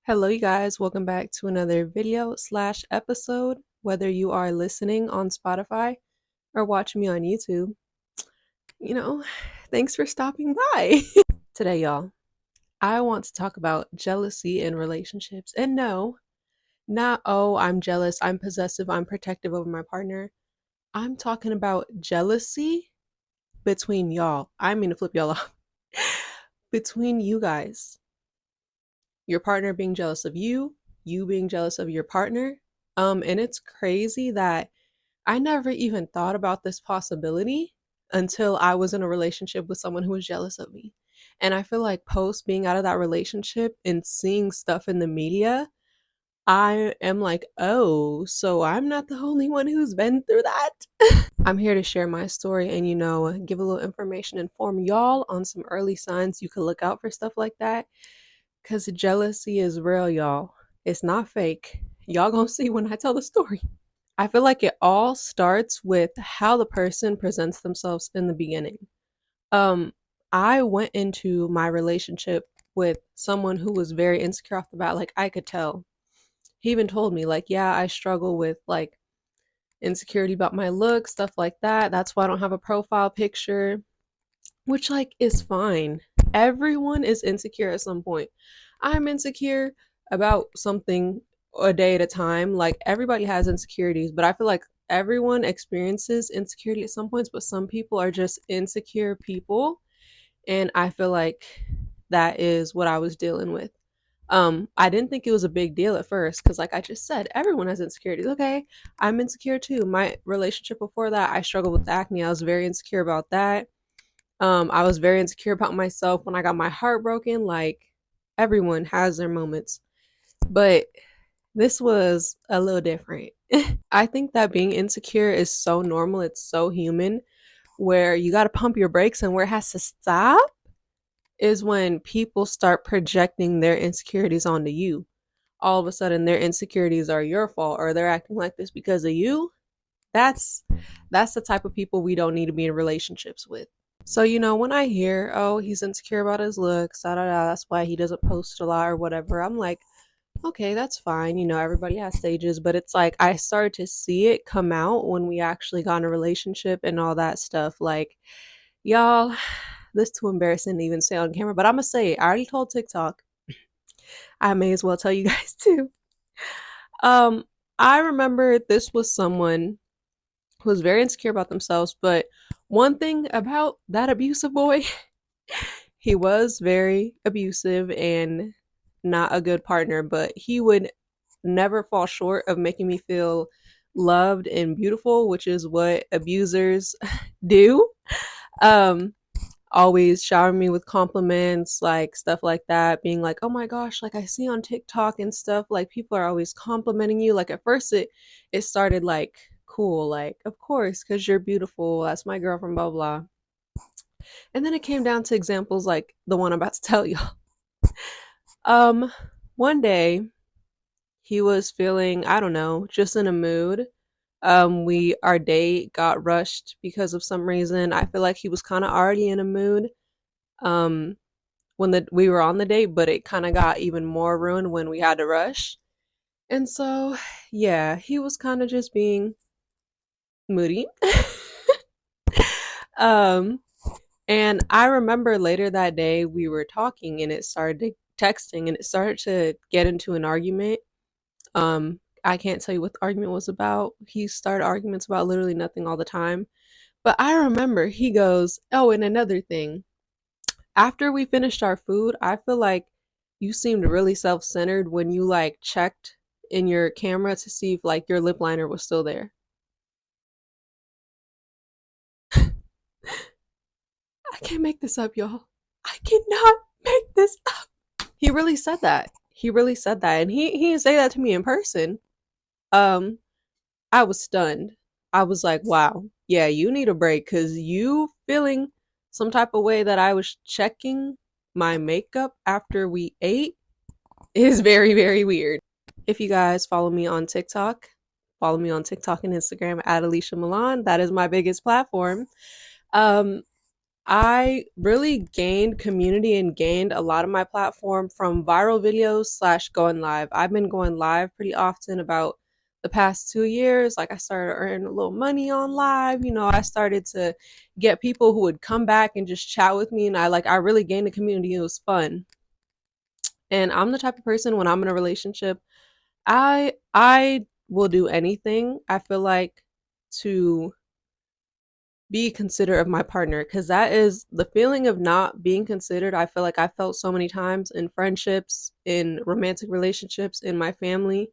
Hello, you guys. Welcome back to another video slash episode. Whether you are listening on Spotify or watching me on YouTube, you know, thanks for stopping by. Today, y'all, I want to talk about jealousy in relationships. And no, not, oh, I'm jealous, I'm possessive, I'm protective over my partner. I'm talking about jealousy between y'all. I mean to flip y'all off. Between you guys. Your partner being jealous of you, you being jealous of your partner. And it's crazy that I never even thought about this possibility until I was in a relationship with someone who was jealous of me. And I feel like post being out of that relationship and seeing stuff in the media, I am like, oh, so I'm not the only one who's been through that. I'm here to share my story and, give a little information, inform y'all on some early signs you could look out for stuff like that. Because jealousy is real, y'all. It's not fake. Y'all gonna see when I tell the story. I feel like it all starts with how the person presents themselves in the beginning. Um, I went into my relationship with someone who was very insecure off the bat. Like, I could tell. He even told me, like, yeah, I struggle with like insecurity about my look, stuff like that. That's why I don't have a profile picture, which like is fine. Everyone is insecure at some point. I'm insecure about something a day at a time. Like everybody has insecurities, but I feel like everyone experiences insecurity at some points, but some people are just insecure people. And I feel like that is what I was dealing with. I didn't think it was a big deal at first because, like I just said, everyone has insecurities. Okay, I'm insecure too. My relationship before that, I struggled with acne. I was very insecure about that. I was very insecure about myself when I got my heart broken. Like everyone has their moments, but this was a little different. I think that being insecure is so normal. It's so human. Where you got to pump your brakes and where it has to stop is when people start projecting their insecurities onto you. All of a sudden, their insecurities are your fault, or they're acting like this because of you. That's the type of people we don't need to be in relationships with. So, when I hear, oh, he's insecure about his looks, da da da, that's why he doesn't post a lot or whatever, I'm like, okay, that's fine. Everybody has stages, but it's like I started to see it come out when we actually got in a relationship and all that stuff. Like, y'all, this is too embarrassing to even say on camera, but I'm gonna say it. I already told TikTok. I may as well tell you guys too. Um, I remember this was someone who was very insecure about themselves, but one thing about that abusive boy, he was very abusive and not a good partner, but he would never fall short of making me feel loved and beautiful, which is what abusers do. Um, Always showering me with compliments, like stuff like that, being like, "Oh my gosh, like I see on TikTok and stuff, like people are always complimenting you." Like at first it started like cool, like, "Of course, cuz you're beautiful. That's my girlfriend, blah blah." And then it came down to examples like the one I'm about to tell y'all. Um One day he was feeling, I don't know, just in a mood. We our date got rushed because of some reason. I feel like he was kind of already in a mood. Um when we were on the date, but it kind of got even more ruined when we had to rush. And so, yeah, he was kind of just being moody. um, and I remember later that day we were talking and it started texting and it started to get into an argument. I can't tell you what the argument was about. He started arguments about literally nothing all the time. But I remember he goes, "Oh, and another thing. After we finished our food, I feel like you seemed really self-centered when you like checked in your camera to see if like your lip liner was still there." I can't make this up, y'all. I cannot make this up. He really said that. He really said that. And he didn't say that to me in person. Um, I was stunned. I was like, wow, yeah, you need a break because you feeling some type of way that I was checking my makeup after we ate is very, very weird. If you guys follow me on TikTok and Instagram at Alicia Milan. That is my biggest platform. Um, I really gained community and gained a lot of my platform from viral videos slash going live. I've been going live pretty often about the past 2 years. Like I started earning a little money on live. I started to get people who would come back and just chat with me, and I really gained a community. It was fun. And I'm the type of person when I'm in a relationship, I will do anything. I feel like to be considerate of my partner, because that is the feeling of not being considered. I feel like I felt so many times in friendships, in romantic relationships, in my family.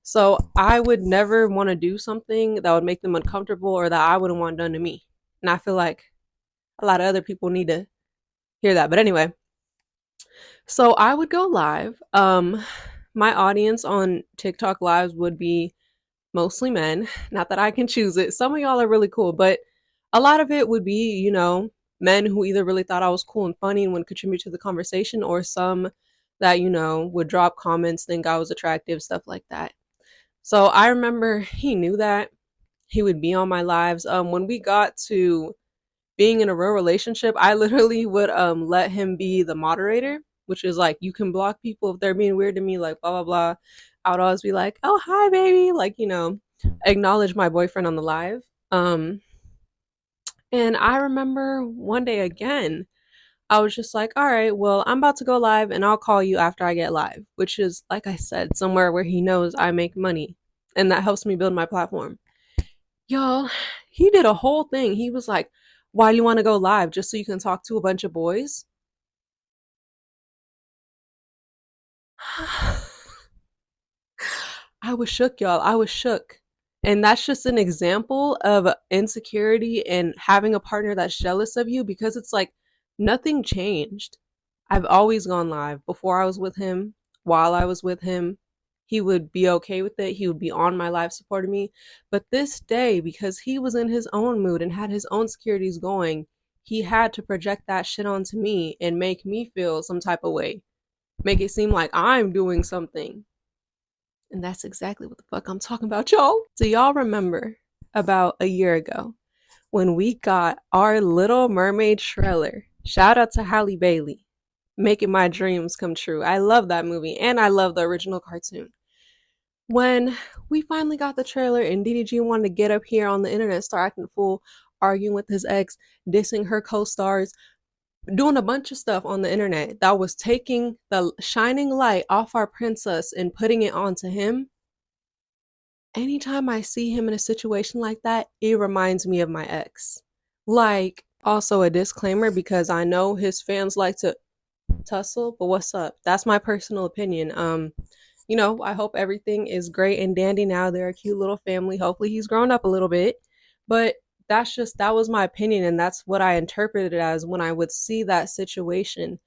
So I would never want to do something that would make them uncomfortable or that I wouldn't want done to me. And I feel like a lot of other people need to hear that. But anyway, so I would go live. My audience on TikTok lives would be mostly men. Not that I can choose it. Some of y'all are really cool, but a lot of it would be, men who either really thought I was cool and funny and would contribute to the conversation, or some that, would drop comments, think I was attractive, stuff like that. So I remember he knew that. He would be on my lives. When we got to being in a real relationship, I literally would let him be the moderator, which is like, you can block people if they're being weird to me, like blah blah blah. I would always be like, "Oh, hi baby," like, acknowledge my boyfriend on the live. And I remember one day again, I was just like, "All right, well, I'm about to go live and I'll call you after I get live," which is, like I said, somewhere where he knows I make money, and that helps me build my platform. Y'all, he did a whole thing. He was like, "Why do you want to go live? Just so you can talk to a bunch of boys?" I was shook, y'all. I was shook. And that's just an example of insecurity and having a partner that's jealous of you, because it's like nothing changed. I've always gone live. Before I was with him, while I was with him, he would be okay with it. He would be on my live supporting me. But this day, because he was in his own mood and had his own securities going, he had to project that shit onto me and make me feel some type of way. Make it seem like I'm doing something. And that's exactly what the fuck I'm talking about, y'all. So y'all remember about a year ago when we got our Little Mermaid trailer. Shout out to Halle Bailey, making my dreams come true. I love that movie and I love the original cartoon. When we finally got the trailer and DDG wanted to get up here on the internet, start acting a fool, arguing with his ex, dissing her co-stars, doing a bunch of stuff on the internet that was taking the shining light off our princess and putting it onto him. Anytime I see him in a situation like that, it reminds me of my ex. Like, also a disclaimer, because I know his fans like to tussle, but what's up? That's my personal opinion. I hope everything is great and dandy now. They're a cute little family. Hopefully he's grown up a little bit. But that was my opinion, and that's what I interpreted it as when I would see that situation.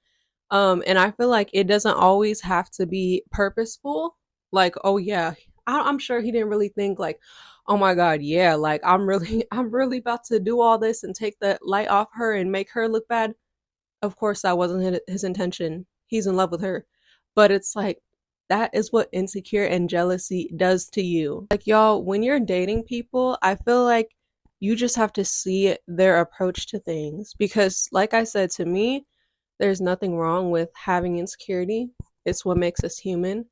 And I feel like it doesn't always have to be purposeful. Like, oh yeah, I'm sure he didn't really think like, oh my god, yeah, like I'm really about to do all this and take the light off her and make her look bad. Of course, that wasn't his intention. He's in love with her. But it's like, that is what insecure and jealousy does to you. Like, y'all, when you're dating people, I feel like you just have to see their approach to things. Because, like I said, to me, there's nothing wrong with having insecurity. It's what makes us human.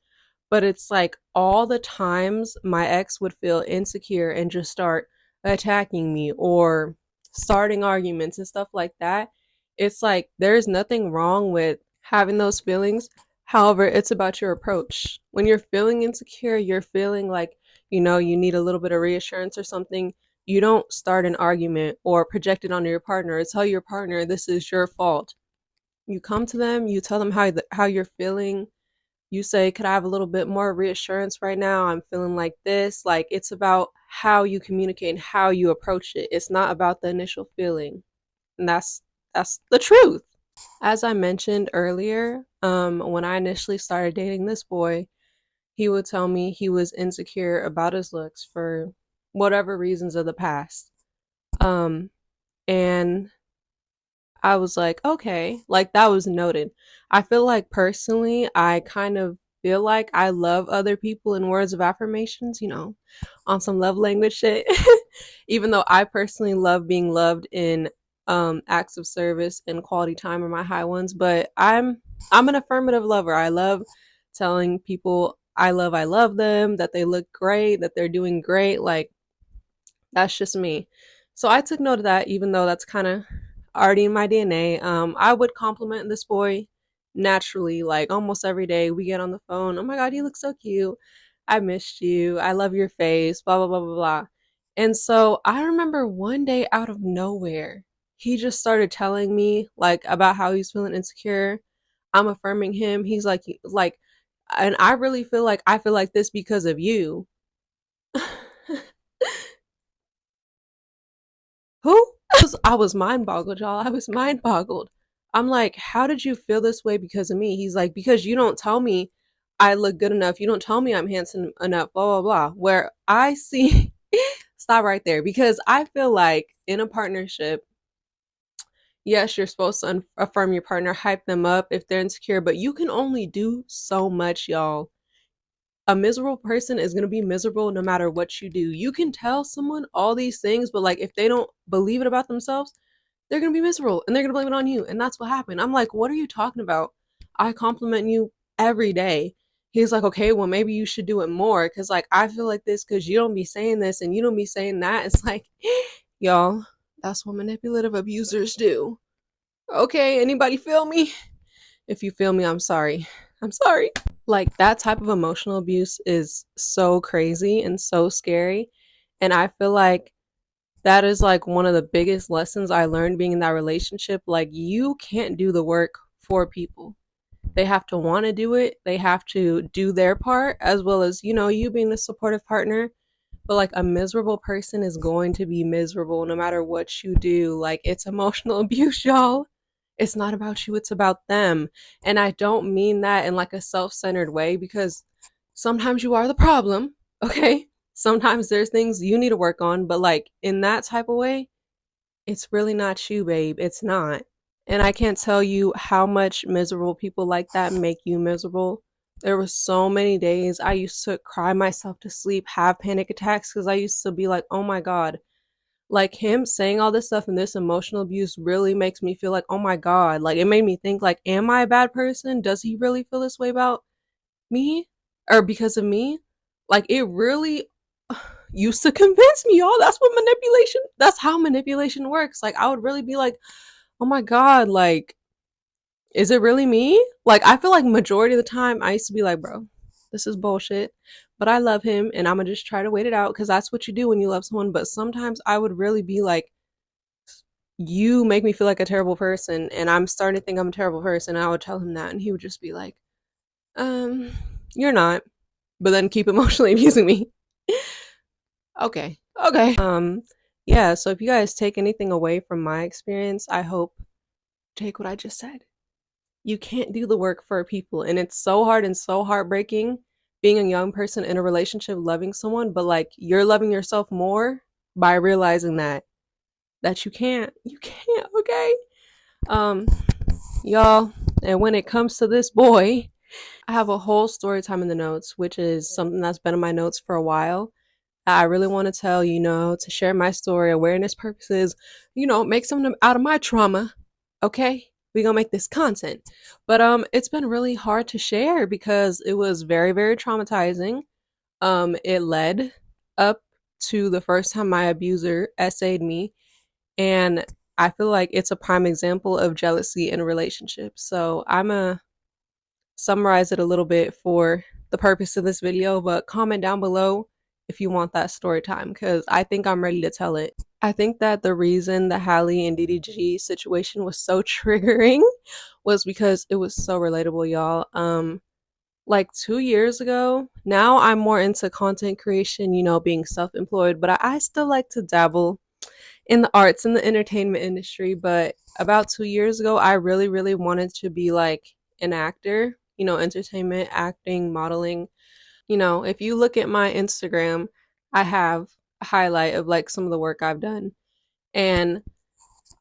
But it's like all the times my ex would feel insecure and just start attacking me or starting arguments and stuff like that. It's like there's nothing wrong with having those feelings. However, it's about your approach. When you're feeling insecure, you're feeling like, you need a little bit of reassurance or something. You don't start an argument or project it onto your partner or tell your partner this is your fault. You come to them, you tell them how you're feeling. You say, "Could I have a little bit more reassurance right now? I'm feeling like this." Like, it's about how you communicate and how you approach it. It's not about the initial feeling. And that's the truth. As I mentioned earlier, when I initially started dating this boy, he would tell me he was insecure about his looks for whatever reasons of the past. And I was like, okay, like that was noted. I feel like personally, I kind of feel like I love other people in words of affirmations, on some love language shit. Even though I personally love being loved in acts of service and quality time are my high ones, but I'm an affirmative lover. I love telling people I love them, that they look great, that they're doing great. Like, that's just me. So I took note of that, even though that's kind of already in my DNA. I would compliment this boy naturally, like almost every day. We get on the phone. Oh my God, you look so cute. I missed you. I love your face. Blah, blah, blah, blah, blah. And so I remember one day out of nowhere, he just started telling me like about how he's feeling insecure. I'm affirming him. He's like, and I really feel like I feel like this because of you. Who? I was mind boggled, y'all. I was mind boggled. I'm like, how did you feel this way because of me? He's like, because you don't tell me I look good enough. You don't tell me I'm handsome enough, blah, blah, blah. Where I see, stop right there. Because I feel like in a partnership, yes, you're supposed to affirm your partner, hype them up if they're insecure, but you can only do so much, y'all. A miserable person is going to be miserable no matter what you do. You can tell someone all these things, but like if they don't believe it about themselves, they're gonna be miserable and they're gonna blame it on you. And that's what happened. I'm like, what are you talking about? I compliment you every day. He's like, okay, well, maybe you should do it more. Cause like, I feel like this cause you don't be saying this and you don't be saying that. It's like, y'all, that's what manipulative abusers do. Okay, anybody feel me? If you feel me, I'm sorry. I'm sorry. Like, that type of emotional abuse is so crazy and so scary. And I feel like that is like one of the biggest lessons I learned being in that relationship. Like, you can't do the work for people. They have to want to do it. They have to do their part, as well as, you being the supportive partner. But like, a miserable person is going to be miserable no matter what you do. Like, it's emotional abuse, y'all. It's not about you, it's about them. And I don't mean that in like a self-centered way, because sometimes you are the problem, okay? Sometimes there's things you need to work on, but like in that type of way, it's really not you, babe. It's not. And I can't tell you how much miserable people like that make you miserable. There were so many days I used to cry myself to sleep, have panic attacks, because I used to be like, oh my God, like him saying all this stuff and this emotional abuse really makes me feel like, oh my God, like it made me think like, am I a bad person? Does he really feel this way about me or because of me? Like, it really used to convince me, y'all. That's how manipulation works. Like, I would really be like, oh my God, like, is it really me? Like, I feel like majority of the time I used to be like, bro, this is bullshit. But I love him and I'm gonna just try to wait it out because that's what you do when you love someone. But sometimes I would really be like, you make me feel like a terrible person and I'm starting to think I'm a terrible person. And I would tell him that and he would just be like, um, you're not. But then keep emotionally abusing me. Okay. Okay. Yeah, so if you guys take anything away from my experience, I hope take what I just said. You can't do the work for people and it's so hard and so heartbreaking being a young person in a relationship loving someone, but like you're loving yourself more by realizing that you can't, okay? Um y'all, and when it comes to this boy, I have a whole story time in the notes, which is something that's been in my notes for a while. I really want to tell, to share my story, awareness purposes, make something out of my trauma. Okay? We gonna make this content. But it's been really hard to share because it was very, very traumatizing. It led up to the first time my abuser essayed me. And I feel like it's a prime example of jealousy in a relationship. So I'm a summarize it a little bit for the purpose of this video, but comment down below if you want that story time because I think I'm ready to tell it. I think that the reason the Hallie and DDG situation was so triggering was because it was so relatable, y'all. Like 2 years ago, now I'm more into content creation, being self-employed, but I still like to dabble in the arts and the entertainment industry. But about 2 years ago, I really, really wanted to be like an actor, entertainment, acting, modeling. If you look at my Instagram, I have a highlight of like some of the work I've done. And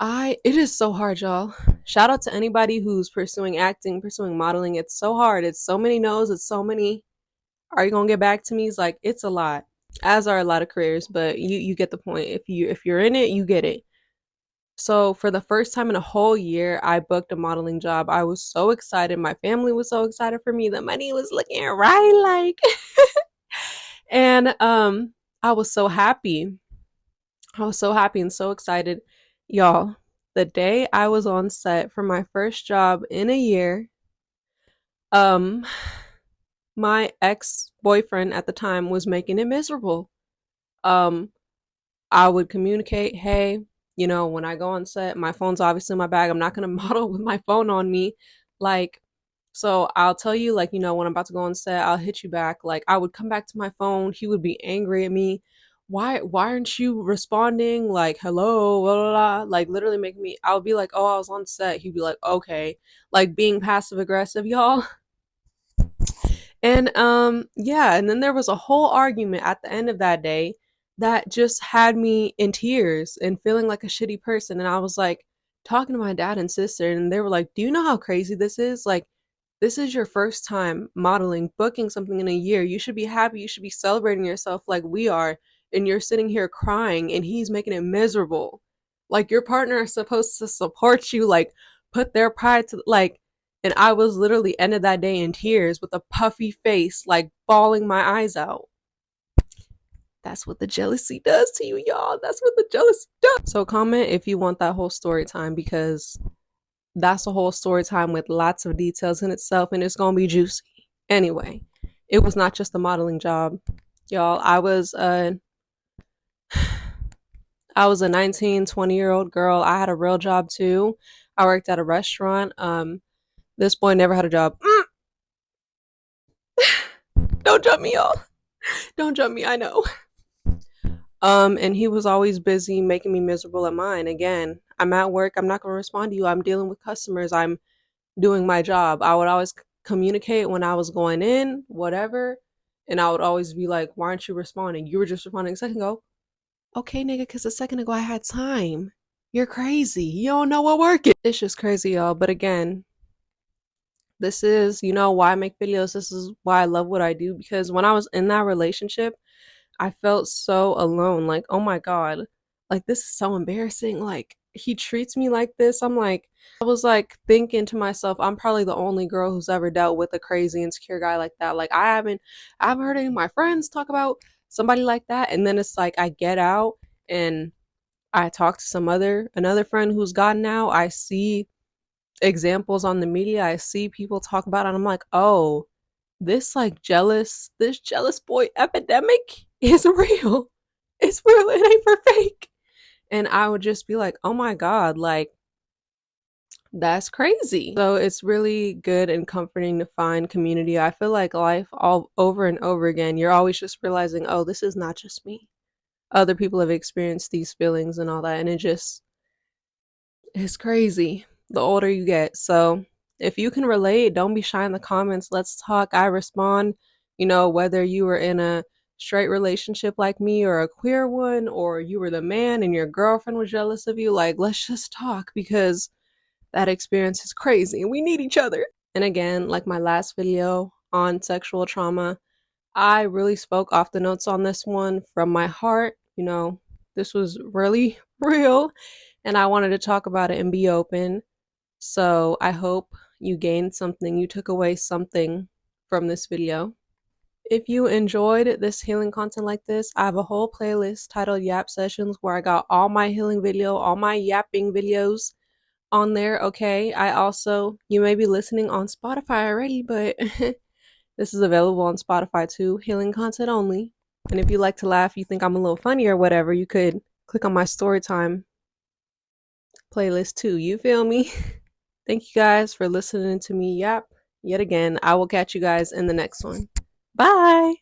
it is so hard, y'all. Shout out to anybody who's pursuing acting, pursuing modeling. It's so hard. It's so many no's. It's so many, are you gonna get back to me? It's like, it's a lot, as are a lot of careers, but you get the point. If you're in it, you get it. So for the first time in a whole year, I booked a modeling job. I was so excited. My family was so excited for me. The money was looking right, like, and I was so happy. I was so happy and so excited. Y'all, the day I was on set for my first job in a year, um my ex-boyfriend at the time was making it miserable. Um I would communicate, hey, when I go on set, my phone's obviously in my bag. I'm not going to model with my phone on me. Like, so I'll tell you, like, when I'm about to go on set, I'll hit you back. Like, I would come back to my phone. He would be angry at me. Why aren't you responding? Like, hello, blah, blah, blah. Like, literally making me, I would be like, oh, I was on set. He'd be like, okay. Like, being passive aggressive, y'all. And yeah, and then there was a whole argument at the end of that day that just had me in tears and feeling like a shitty person. And I was like talking to my dad and sister, and they were like, "Do you know how crazy this is? Like, this is your first time modeling, booking something in a year. You should be happy. You should be celebrating yourself like we are. And you're sitting here crying and he's making it miserable. Like your partner is supposed to support you, like put their pride to like." And I was literally ended that day in tears with a puffy face, like bawling my eyes out. That's what the jealousy does to you, y'all. That's what the jealousy does. So comment if you want that whole story time, because that's a whole story time with lots of details in itself, and it's gonna be juicy. Anyway, it was not just a modeling job, y'all. I was a 19, 20-year-old girl. I had a real job too. I worked at a restaurant. This boy never had a job. Don't jump me, y'all. Don't jump me, I know. And he was always busy making me miserable at mine. Again, I'm at work. I'm not going to respond to you. I'm dealing with customers. I'm doing my job. I would always communicate when I was going in, whatever. And I would always be like, why aren't you responding? You were just responding a second ago. Okay, nigga, because a second ago I had time. You're crazy. You don't know what work is. It's just crazy, y'all. But again, this is, why I make videos. This is why I love what I do. Because when I was in that relationship, I felt so alone. Like, oh my God, like this is so embarrassing. Like, he treats me like this. I was like thinking to myself, I'm probably the only girl who's ever dealt with a crazy, insecure guy like that. Like, I haven't heard any of my friends talk about somebody like that. And then it's like, I get out and I talk to another friend who's gotten out. I see examples on the media. I see people talk about it. And I'm like, oh, this jealous boy epidemic is real. It's real. It ain't for fake. And I would just be like, oh my God, like that's crazy. So it's really good and comforting to find community. I feel like life all over and over again, you're always just realizing, oh, this is not just me. Other people have experienced these feelings and all that. And it's crazy the older you get. So if you can relate, don't be shy in the comments. Let's talk. I respond, whether you were in a straight relationship like me or a queer one, or you were the man and your girlfriend was jealous of you. Like, let's just talk, because that experience is crazy and we need each other. And again, like my last video on sexual trauma, I really spoke off the notes on this one from my heart. This was really real and I wanted to talk about it and be open. So I hope you gained something, you took away something from this video. If you enjoyed this healing content like this, I have a whole playlist titled Yap Sessions where I got all my healing video, all my yapping videos on there, okay? You may be listening on Spotify already, but this is available on Spotify too, healing content only. And if you like to laugh, you think I'm a little funny or whatever, you could click on my story time playlist too. You feel me? Thank you guys for listening to me yap yet again. I will catch you guys in the next one. Bye.